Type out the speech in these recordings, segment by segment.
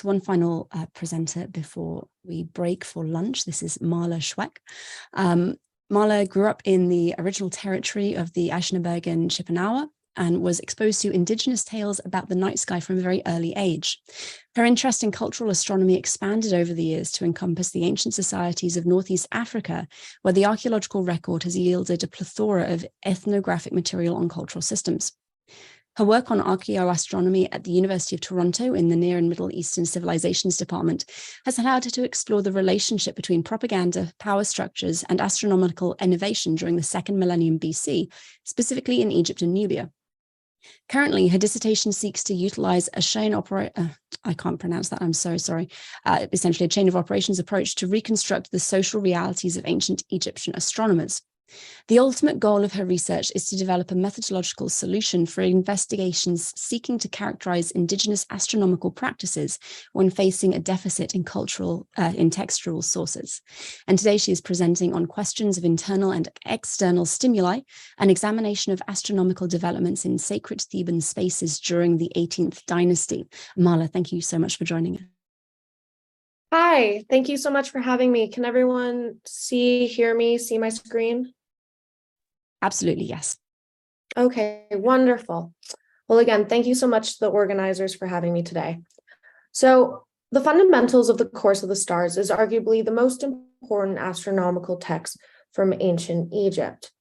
one final presenter before we break for lunch. This is Marla Szwec. Marla grew up in the original territory of the Aschenberg Chippewa and was exposed to indigenous tales about the night sky from a very early age. Her interest in cultural astronomy expanded over the years to encompass the ancient societies of Northeast Africa, where the archaeological record has yielded a plethora of ethnographic material on cultural systems. Her work on Archaeoastronomy at the University of Toronto in the Near and Middle Eastern Civilizations Department has allowed her to explore the relationship between propaganda, power structures, and astronomical innovation during the second millennium BC, specifically in Egypt and Nubia. Currently, her dissertation seeks to utilize a chain I can't pronounce that, I'm so sorry. Essentially a chain of operations approach to reconstruct the social realities of ancient Egyptian astronomers. The ultimate goal of her research is to develop a methodological solution for investigations seeking to characterize indigenous astronomical practices when facing a deficit in textual sources. And today she is presenting on questions of internal and external stimuli, an examination of astronomical developments in sacred Theban spaces during the 18th dynasty. Marla, thank you so much for joining us. Hi, thank you so much for having me. Can everyone hear me, see my screen? Absolutely, yes. Okay, wonderful. Well, again, thank you so much to the organizers for having me today. So the Fundamentals of the Course of the Stars is arguably the most important astronomical text from ancient Egypt.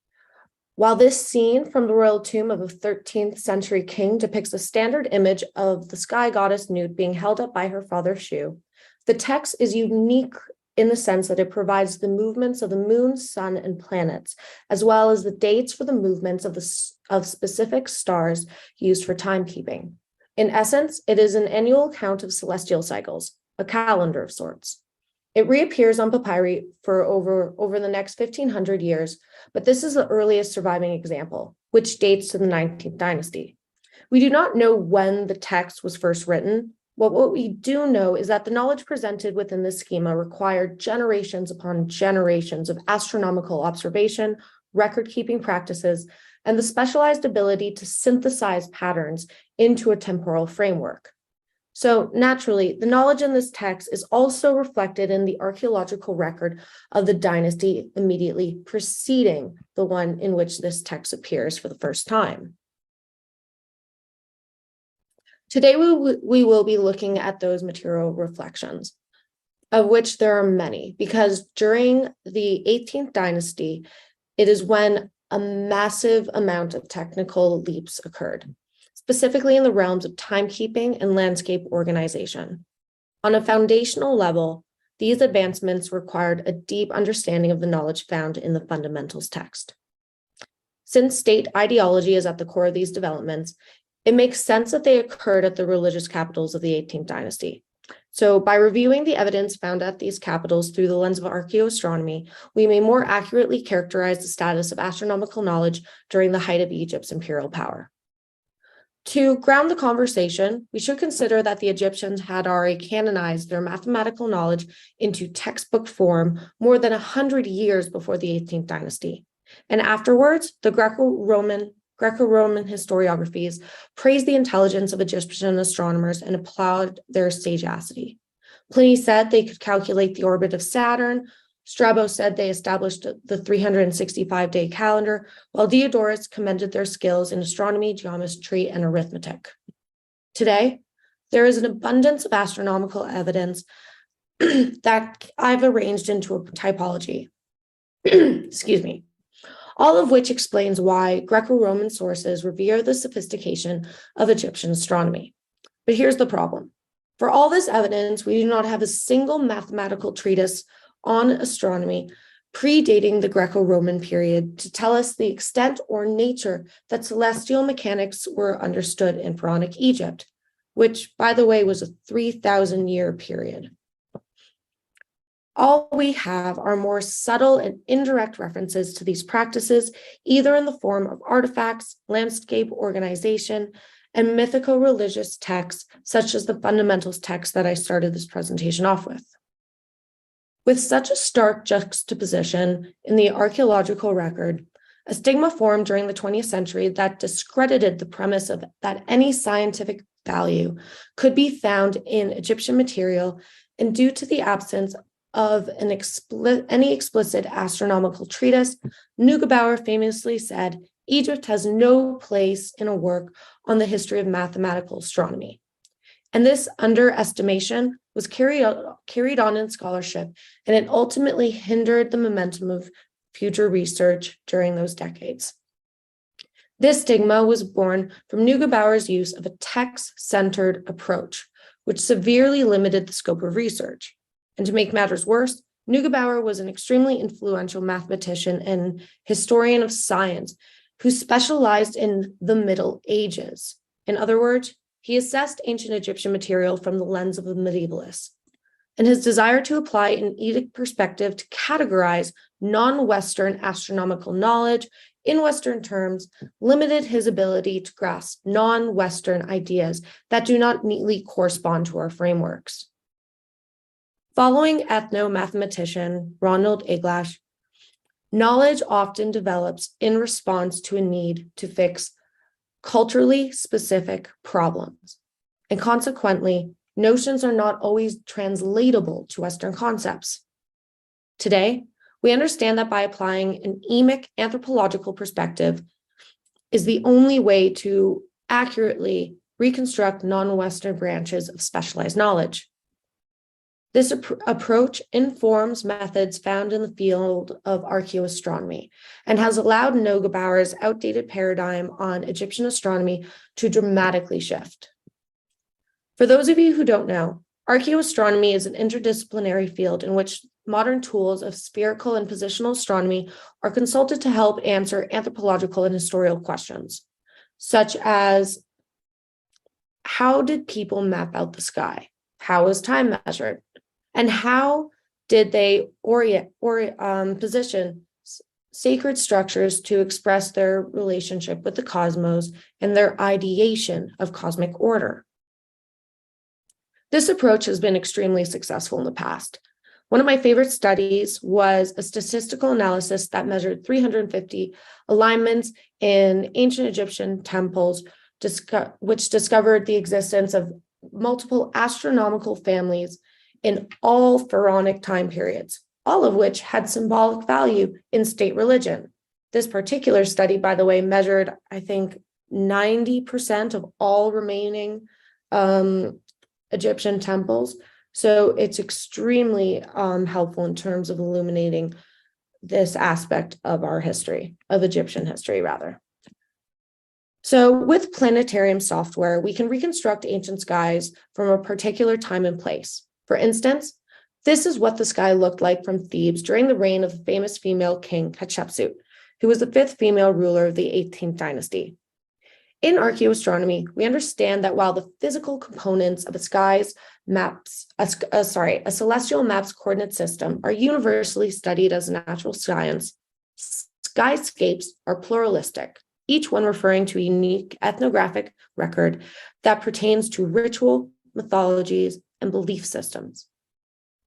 While this scene from the royal tomb of a 13th century king depicts a standard image of the sky goddess Nut being held up by her father Shu, the text is unique in the sense that it provides the movements of the moon, sun, and planets, as well as the dates for the movements of specific stars used for timekeeping. In essence, it is an annual account of celestial cycles, a calendar of sorts. It reappears on papyri for over the next 1,500 years, but this is the earliest surviving example, which dates to the 19th dynasty. We do not know when the text was first written. What we do know is that the knowledge presented within this schema required generations upon generations of astronomical observation, record-keeping practices, and the specialized ability to synthesize patterns into a temporal framework. So naturally, the knowledge in this text is also reflected in the archaeological record of the dynasty immediately preceding the one in which this text appears for the first time. Today, we will be looking at those material reflections, of which there are many, because during the 18th dynasty, it is when a massive amount of technical leaps occurred, specifically in the realms of timekeeping and landscape organization. On a foundational level, these advancements required a deep understanding of the knowledge found in the Fundamentals text. Since state ideology is at the core of these developments, it makes sense that they occurred at the religious capitals of the 18th dynasty. So by reviewing the evidence found at these capitals through the lens of archaeoastronomy, we may more accurately characterize the status of astronomical knowledge during the height of Egypt's imperial power. To ground the conversation, we should consider that the Egyptians had already canonized their mathematical knowledge into textbook form more than 100 years before the 18th dynasty. And afterwards, the Greco-Roman historiographies praised the intelligence of Egyptian astronomers and applaud their sagacity. Pliny said they could calculate the orbit of Saturn. Strabo said they established the 365-day calendar, while Diodorus commended their skills in astronomy, geometry, and arithmetic. Today, there is an abundance of astronomical evidence that I've arranged into a typology. Excuse me. All of which explains why Greco-Roman sources revere the sophistication of Egyptian astronomy. But here's the problem. For all this evidence, we do not have a single mathematical treatise on astronomy predating the Greco-Roman period to tell us the extent or nature that celestial mechanics were understood in Pharaonic Egypt, which, by the way, was a 3,000-year period. All we have are more subtle and indirect references to these practices, either in the form of artifacts, landscape organization, and mythico-religious texts, such as the Fundamentals text that I started this presentation off with. With such a stark juxtaposition in the archaeological record, a stigma formed during the 20th century that discredited the premise that any scientific value could be found in Egyptian material, and due to the absence of any explicit astronomical treatise, Neugebauer famously said, "Egypt has no place in a work on the history of mathematical astronomy." And this underestimation was carried on in scholarship, and it ultimately hindered the momentum of future research during those decades. This stigma was born from Neugebauer's use of a text-centered approach, which severely limited the scope of research. And to make matters worse, Neugebauer was an extremely influential mathematician and historian of science who specialized in the Middle Ages. In other words, he assessed ancient Egyptian material from the lens of the medievalists. And his desire to apply an Edic perspective to categorize non-Western astronomical knowledge in Western terms limited his ability to grasp non-Western ideas that do not neatly correspond to our frameworks. Following ethno-mathematician Ronald Eglash, knowledge often develops in response to a need to fix culturally specific problems, and consequently, notions are not always translatable to Western concepts. Today, we understand that by applying an Emik anthropological perspective is the only way to accurately reconstruct non-Western branches of specialized knowledge. This approach informs methods found in the field of archaeoastronomy and has allowed Neugebauer's outdated paradigm on Egyptian astronomy to dramatically shift. For those of you who don't know, archaeoastronomy is an interdisciplinary field in which modern tools of spherical and positional astronomy are consulted to help answer anthropological and historical questions, such as how did people map out the sky? How was time measured? And how did they position sacred structures to express their relationship with the cosmos and their ideation of cosmic order? This approach has been extremely successful in the past. One of my favorite studies was a statistical analysis that measured 350 alignments in ancient Egyptian temples, which discovered the existence of multiple astronomical families in all pharaonic time periods, all of which had symbolic value in state religion. This particular study, by the way, measured, I think, 90% of all remaining Egyptian temples. So it's extremely helpful in terms of illuminating this aspect of our history, of Egyptian history, rather. So with planetarium software, we can reconstruct ancient skies from a particular time and place. For instance, this is what the sky looked like from Thebes during the reign of the famous female king Hatshepsut, who was the fifth female ruler of the 18th dynasty. In archaeoastronomy, we understand that while the physical components of a celestial map's coordinate system are universally studied as a natural science, skyscapes are pluralistic, each one referring to a unique ethnographic record that pertains to ritual, mythologies, and belief systems.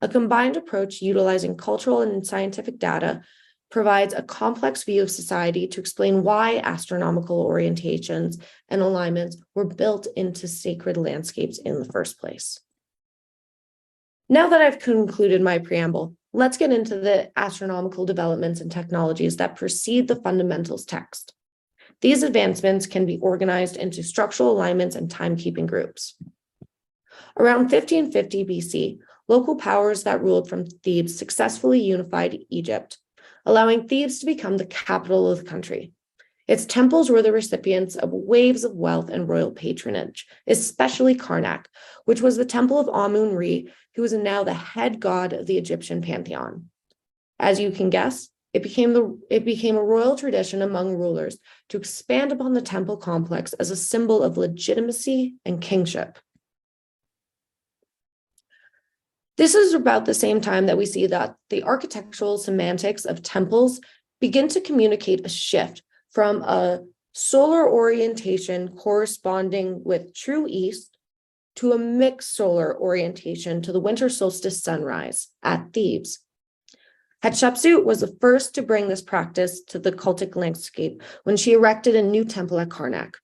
A combined approach utilizing cultural and scientific data provides a complex view of society to explain why astronomical orientations and alignments were built into sacred landscapes in the first place. Now that I've concluded my preamble, let's get into the astronomical developments and technologies that precede the fundamentals text. These advancements can be organized into structural alignments and timekeeping groups. Around 1550 BC, local powers that ruled from Thebes successfully unified Egypt, allowing Thebes to become the capital of the country. Its temples were the recipients of waves of wealth and royal patronage, especially Karnak, which was the temple of Amun-Re, who is now the head god of the Egyptian pantheon. As you can guess, it became a royal tradition among rulers to expand upon the temple complex as a symbol of legitimacy and kingship. This is about the same time that we see that the architectural semantics of temples begin to communicate a shift from a solar orientation corresponding with true east to a mixed solar orientation to the winter solstice sunrise at Thebes. Hatshepsut was the first to bring this practice to the cultic landscape when she erected a new temple at Karnak.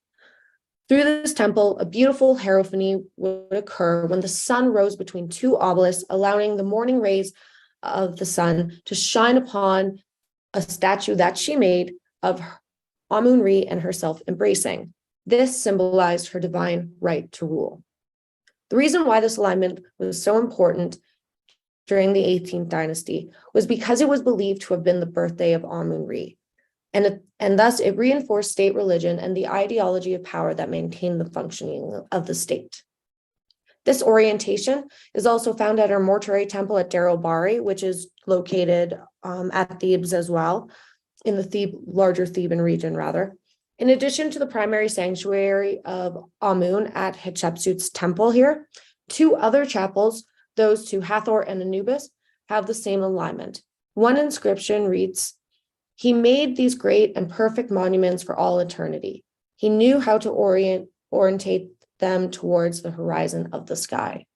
Through this temple, a beautiful hierophany would occur when the sun rose between two obelisks, allowing the morning rays of the sun to shine upon a statue that she made of Amun-Re and herself embracing. This symbolized her divine right to rule. The reason why this alignment was so important during the 18th dynasty was because it was believed to have been the birthday of Amun-Re, and thus it reinforced state religion and the ideology of power that maintained the functioning of the state. This orientation is also found at our Mortuary Temple at Deir el-Bahari, which is located at Thebes as well, in the larger Theban region, rather. In addition to the primary sanctuary of Amun at Hatshepsut's temple here, two other chapels, those to Hathor and Anubis, have the same alignment. One inscription reads, "He made these great and perfect monuments for all eternity. He knew how to orientate them towards the horizon of the sky."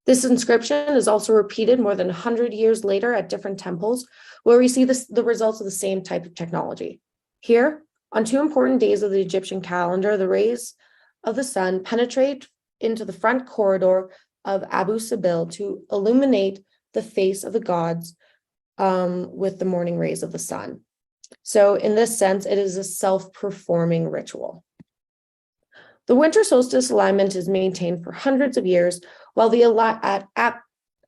This inscription is also repeated more than 100 years later at different temples, where we see the results of the same type of technology. Here, on two important days of the Egyptian calendar, the rays of the sun penetrate into the front corridor of Abu Sibyl to illuminate the face of the gods with the morning rays of the sun. So in this sense, it is a self-performing ritual. The winter solstice alignment is maintained for hundreds of years, while at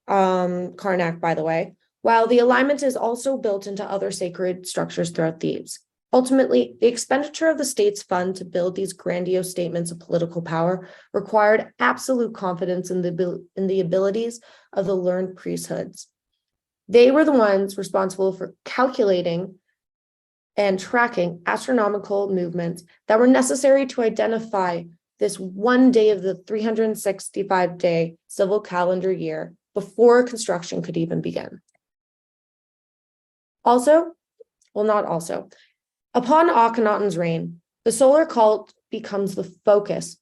Karnak, by the way, while the alignment is also built into other sacred structures throughout Thebes. Ultimately, the expenditure of the state's fund to build these grandiose statements of political power required absolute confidence in the abilities of the learned priesthoods. They were the ones responsible for calculating and tracking astronomical movements that were necessary to identify this one day of the 365-day civil calendar year before construction could even begin. Upon Akhenaten's reign, the solar cult becomes the focus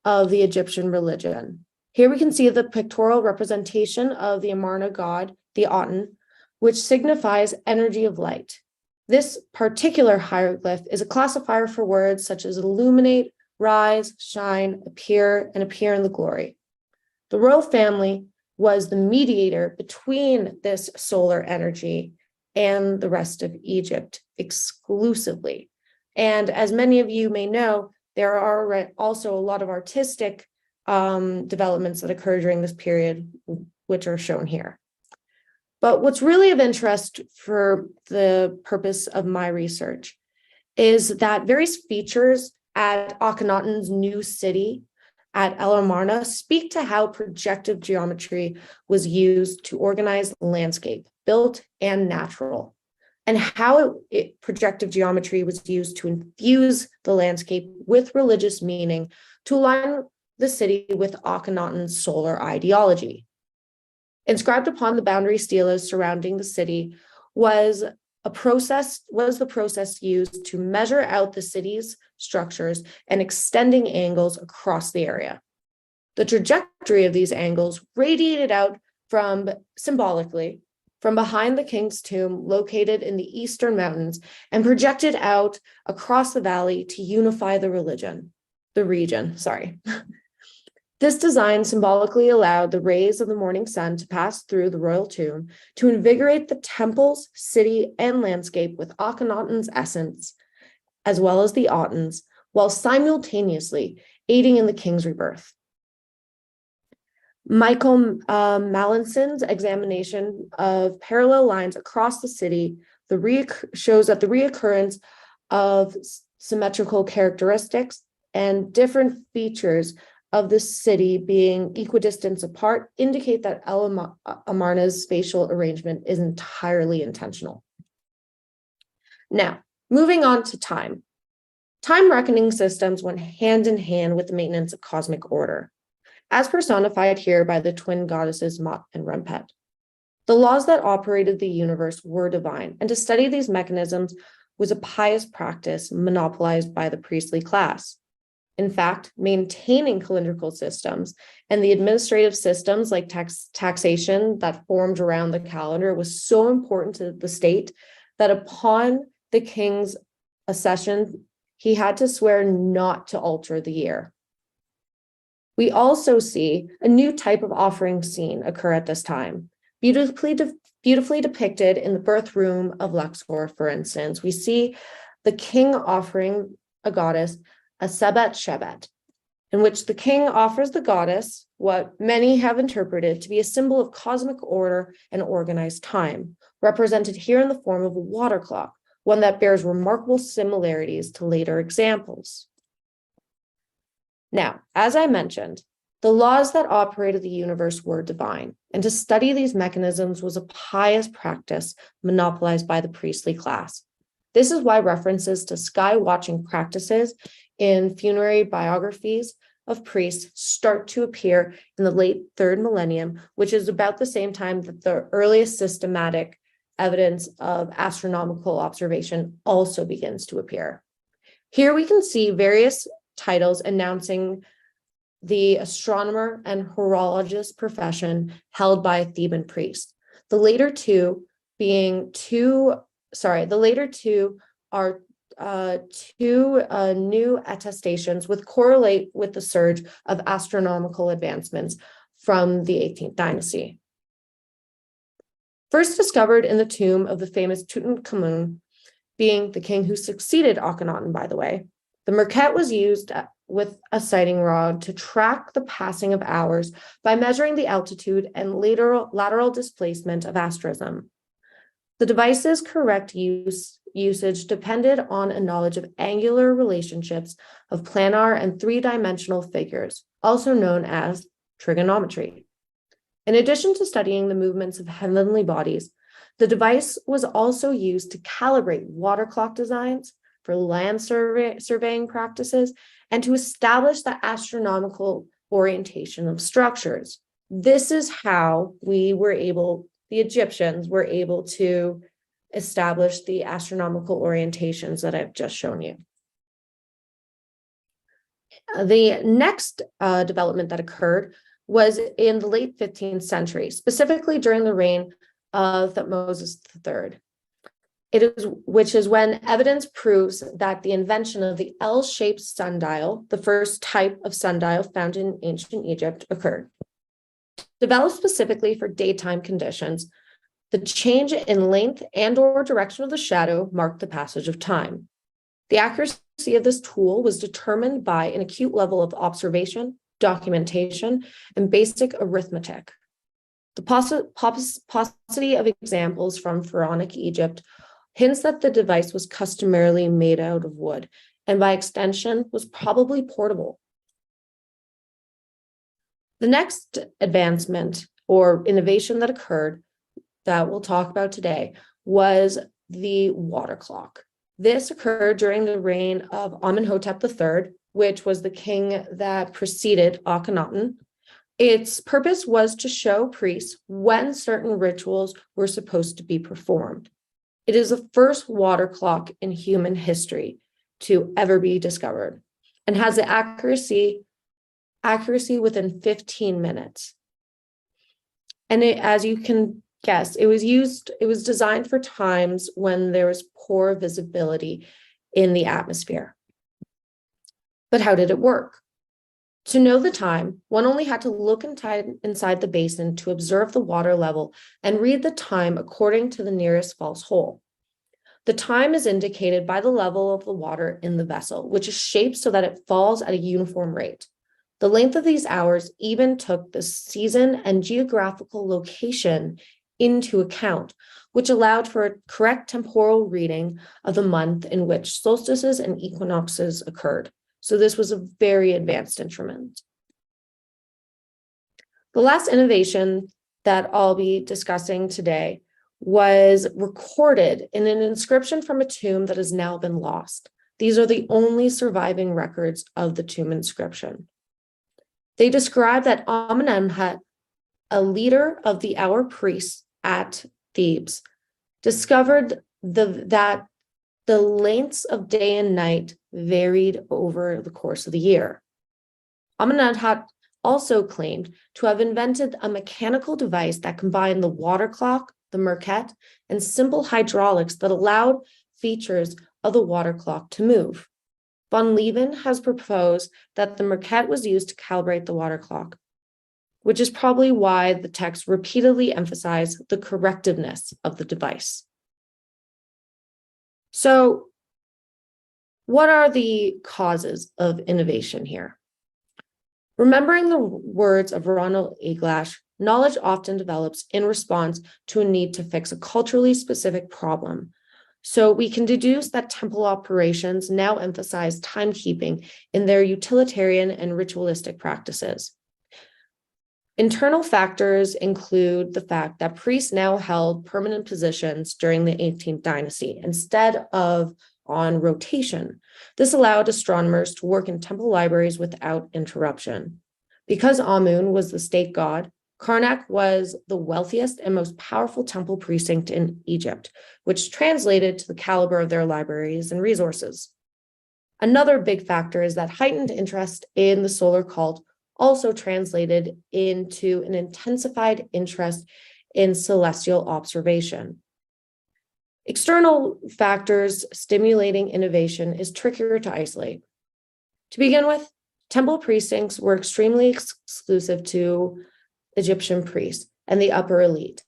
of the Egyptian religion. Here we can see the pictorial representation of the Amarna god, the Aten, which signifies energy of light. This particular hieroglyph is a classifier for words such as illuminate, rise, shine, appear, and appear in the glory. The royal family was the mediator between this solar energy and the rest of Egypt exclusively. And as many of you may know, there are also a lot of artistic developments that occur during this period, which are shown here. But what's really of interest for the purpose of my research is that various features at Akhenaten's new city at El Amarna speak to how projective geometry was used to organize the landscape, built and natural, and how projective geometry was used to infuse the landscape with religious meaning to align the city with Akhenaten's solar ideology. Inscribed upon the boundary stelas surrounding the city was the process used to measure out the city's structures and extending angles across the area. The trajectory of these angles radiated out symbolically from behind the king's tomb located in the eastern mountains and projected out across the valley to unify the region. This design symbolically allowed the rays of the morning sun to pass through the royal tomb to invigorate the temples, city, and landscape with Akhenaten's essence, as well as the Aten's, while simultaneously aiding in the king's rebirth. Michael Mallinson's examination of parallel lines across the city shows that the reoccurrence of symmetrical characteristics and different features of the city being equidistant apart indicate that El Amarna's spatial arrangement is entirely intentional. Now, moving on to time. Time reckoning systems went hand in hand with the maintenance of cosmic order, as personified here by the twin goddesses Mot and Rempet. The laws that operated the universe were divine, and to study these mechanisms was a pious practice monopolized by the priestly class. In fact, maintaining calendrical systems and the administrative systems like taxation that formed around the calendar was so important to the state that upon the king's accession he had to swear not to alter the year. We also see a new type of offering scene occur at this time, beautifully depicted in the birth room of Luxor, for instance. We see the king offering a goddess a Sabbat Shabbat, in which the king offers the goddess what many have interpreted to be a symbol of cosmic order and organized time, represented here in the form of a water clock, one that bears remarkable similarities to later examples. Now, as I mentioned, the laws that operated the universe were divine, and to study these mechanisms was a pious practice monopolized by the priestly class. This is why references to sky watching practices in funerary biographies of priests start to appear in the late 3rd millennium, which is about the same time that the earliest systematic evidence of astronomical observation also begins to appear. Here we can see various titles announcing the astronomer and horologist profession held by Theban priests. The later two are two new attestations which correlate with the surge of astronomical advancements from the 18th dynasty. First discovered in the tomb of the famous Tutankhamun, being the king who succeeded Akhenaten, by the way, the merket was used with a sighting rod to track the passing of hours by measuring the altitude and lateral displacement of asterism. The device's correct usage depended on a knowledge of angular relationships of planar and three-dimensional figures, also known as trigonometry. In addition to studying the movements of heavenly bodies, the device was also used to calibrate water clock designs for land surveying practices and to establish the astronomical orientation of structures. This is how the Egyptians were able to establish the astronomical orientations that I've just shown you. The next development that occurred was in the late 15th century, specifically during the reign of Thutmose III. Which is when evidence proves that the invention of the L-shaped sundial, the first type of sundial found in ancient Egypt, occurred. Developed specifically for daytime conditions, the change in length and/or direction of the shadow marked the passage of time. The accuracy of this tool was determined by an acute level of observation, documentation, and basic arithmetic. The paucity of examples from pharaonic Egypt hints that the device was customarily made out of wood, and by extension was probably portable. The next advancement or innovation that occurred that we'll talk about today was the water clock. This occurred during the reign of Amenhotep III, which was the king that preceded Akhenaten. Its purpose was to show priests when certain rituals were supposed to be performed. It is the first water clock in human history to ever be discovered and has the accuracy within 15 minutes. And as you can guess, it was designed for times when there was poor visibility in the atmosphere. But how did it work? To know the time, one only had to look inside the basin to observe the water level and read the time according to the nearest false hole. The time is indicated by the level of the water in the vessel, which is shaped so that it falls at a uniform rate. The length of these hours even took the season and geographical location into account, which allowed for a correct temporal reading of the month in which solstices and equinoxes occurred. So this was a very advanced instrument. The last innovation that I'll be discussing today was recorded in an inscription from a tomb that has now been lost. These are the only surviving records of the tomb inscription. They describe that Amenemhat, a leader of the hour priests at Thebes, discovered that the lengths of day and night varied over the course of the year. Amenemhat also claimed to have invented a mechanical device that combined the water clock, the merket, and simple hydraulics that allowed features of the water clock to move. Von Leven has proposed that the maquette was used to calibrate the water clock, which is probably why the text repeatedly emphasized the correctiveness of the device. So, what are the causes of innovation here? Remembering the words of Ronald Eglash, knowledge often develops in response to a need to fix a culturally specific problem. So we can deduce that temple operations now emphasize timekeeping in their utilitarian and ritualistic practices. Internal factors include the fact that priests now held permanent positions during the 18th dynasty instead of on rotation. This allowed astronomers to work in temple libraries without interruption. Because Amun was the state god, Karnak was the wealthiest and most powerful temple precinct in Egypt, which translated to the caliber of their libraries and resources. Another big factor is that heightened interest in the solar cult also translated into an intensified interest in celestial observation. External factors stimulating innovation is trickier to isolate. To begin with, temple precincts were extremely exclusive to Egyptian priests and the upper elite,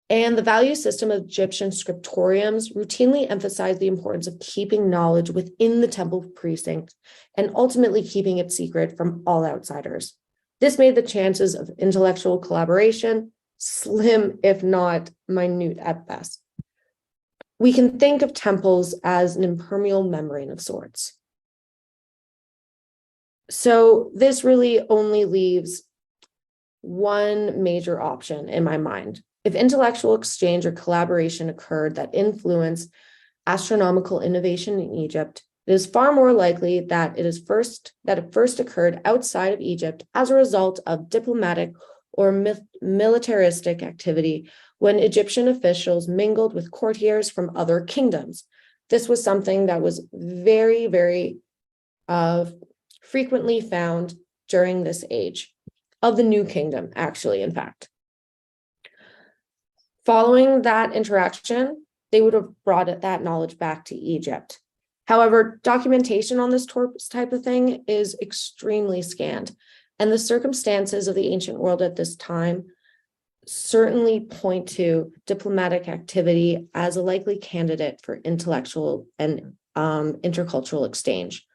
and the value system of Egyptian scriptoriums routinely emphasized the importance of keeping knowledge within the temple precinct and ultimately keeping it secret from all outsiders. This made the chances of intellectual collaboration slim, if not minute at best. We can think of temples as an impermeable membrane of sorts. So this really only leaves one major option in my mind. If intellectual exchange or collaboration occurred that influenced astronomical innovation in Egypt, it is far more likely that it first occurred outside of Egypt as a result of diplomatic or militaristic activity when Egyptian officials mingled with courtiers from other kingdoms. This was something that was very, very frequently found during this age of the New Kingdom, actually, in fact. Following that interaction, they would have brought that knowledge back to Egypt. However, documentation on this type of thing is extremely scant, and the circumstances of the ancient world at this time certainly point to diplomatic activity as a likely candidate for intellectual and intercultural exchange.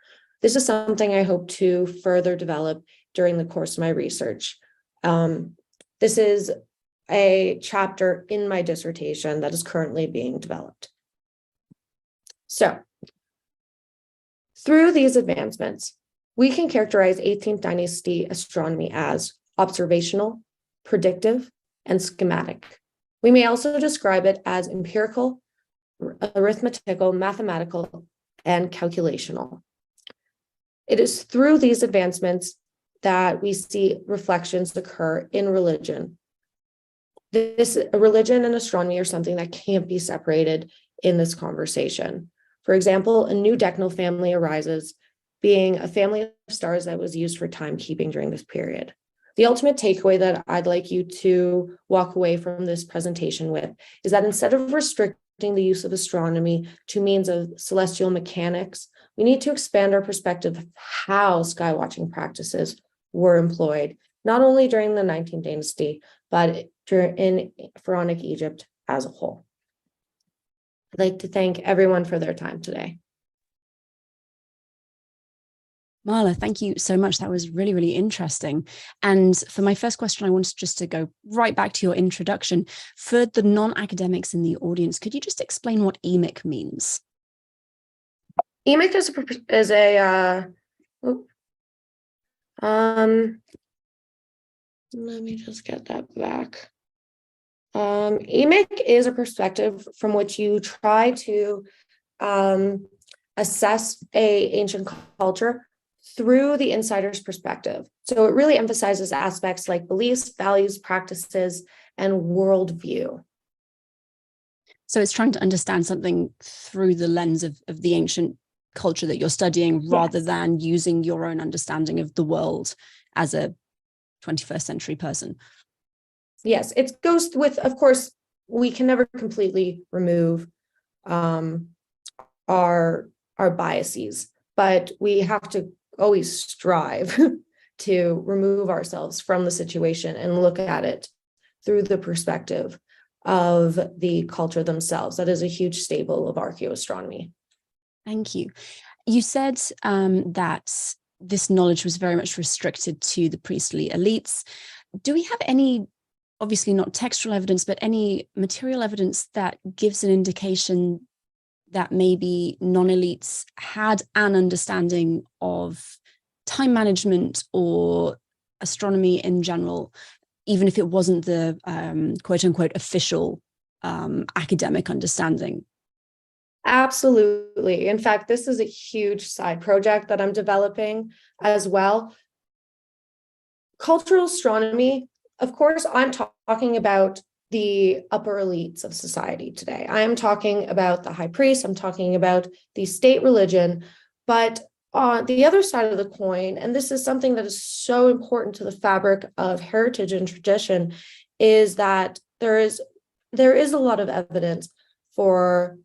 This is something I hope to further develop during the course of my research. This is a chapter in my dissertation that is currently being developed. So, through these advancements, we can characterize 18th dynasty astronomy as observational, predictive, and schematic. We may also describe it as empirical, arithmetical, mathematical, and calculational. It is through these advancements that we see reflections occur in religion. Religion and astronomy are something that can't be separated in this conversation. For example, a new decanal family arises, being a family of stars that was used for timekeeping during this period. The ultimate takeaway that I'd like you to walk away from this presentation with is that instead of restricting the use of astronomy to means of celestial mechanics, we need to expand our perspective of how skywatching practices were employed, not only during the 19th dynasty, but in Pharaonic Egypt as a whole. I'd like to thank everyone for their time today. Marla, thank you so much. That was really, really interesting. And for my first question, I wanted just to go right back to your introduction. For the non-academics in the audience, could you just explain what Emik means? Emik is let me just get that back. Emik is a perspective from which you try to assess an ancient culture through the insider's perspective. So it really emphasizes aspects like beliefs, values, practices, and worldview. So it's trying to understand something through the lens of the ancient culture that you're studying, rather than using your own understanding of the world as a 21st century person. Yes, it goes with, of course, we can never completely remove our biases, but we have to always strive to remove ourselves from the situation and look at it through the perspective of the culture themselves. That is a huge staple of archaeoastronomy. Thank you. You said that this knowledge was very much restricted to the priestly elites. Do we have any, obviously not textual evidence, but any material evidence that gives an indication that maybe non-elites had an understanding of time management or astronomy in general, even if it wasn't the quote unquote official academic understanding? Absolutely. In fact, this is a huge side project that I'm developing as well. Cultural astronomy, of course, I'm talking about the upper elites of society today. I am talking about the high priest, I'm talking about the state religion, but on the other side of the coin, and this is something that is so important to the fabric of heritage and tradition, is that there is a lot of evidence for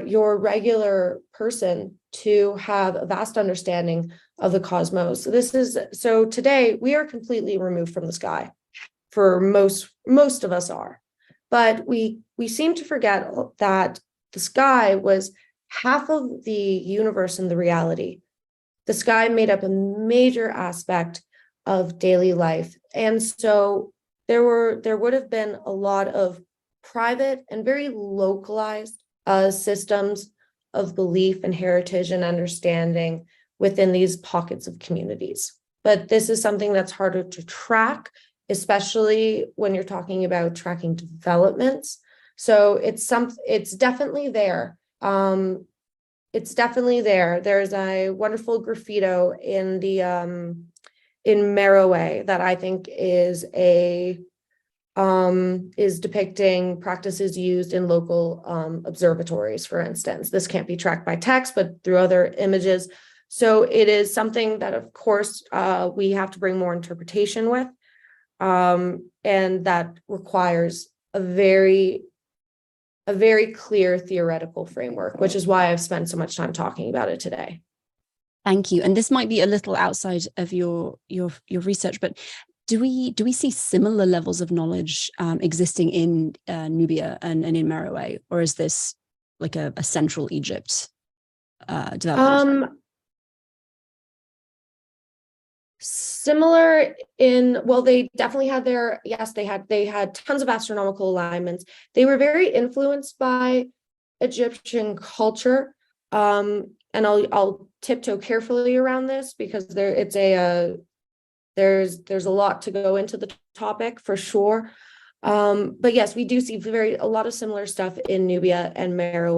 your regular person to have a vast understanding of the cosmos. So today we are completely removed from the sky. For most of us are, but we seem to forget that the sky was half of the universe and the reality. The sky made up a major aspect of daily life, and so there would have been a lot of private and very localized systems of belief and heritage and understanding within these pockets of communities. But this is something that's harder to track, especially when you're talking about tracking developments. So it's definitely there. It's definitely there. There's a wonderful graffito in the in Meroe that I think is depicting practices used in local observatories, for instance. This can't be tracked by text, but through other images. So it is something that, of course, we have to bring more interpretation with. And that requires a very clear theoretical framework, which is why I've spent so much time talking about it today. Thank you. And this might be a little outside of your research, but do we see similar levels of knowledge existing in Nubia and in Meroe, or is this like a Central Egypt development? Similar in, well, they definitely had they had tons of astronomical alignments. They were very influenced by Egyptian culture. And I'll tiptoe carefully around this because there's a lot to go into the topic for sure. But yes, we do see a lot of similar stuff in Nubia and Meroe.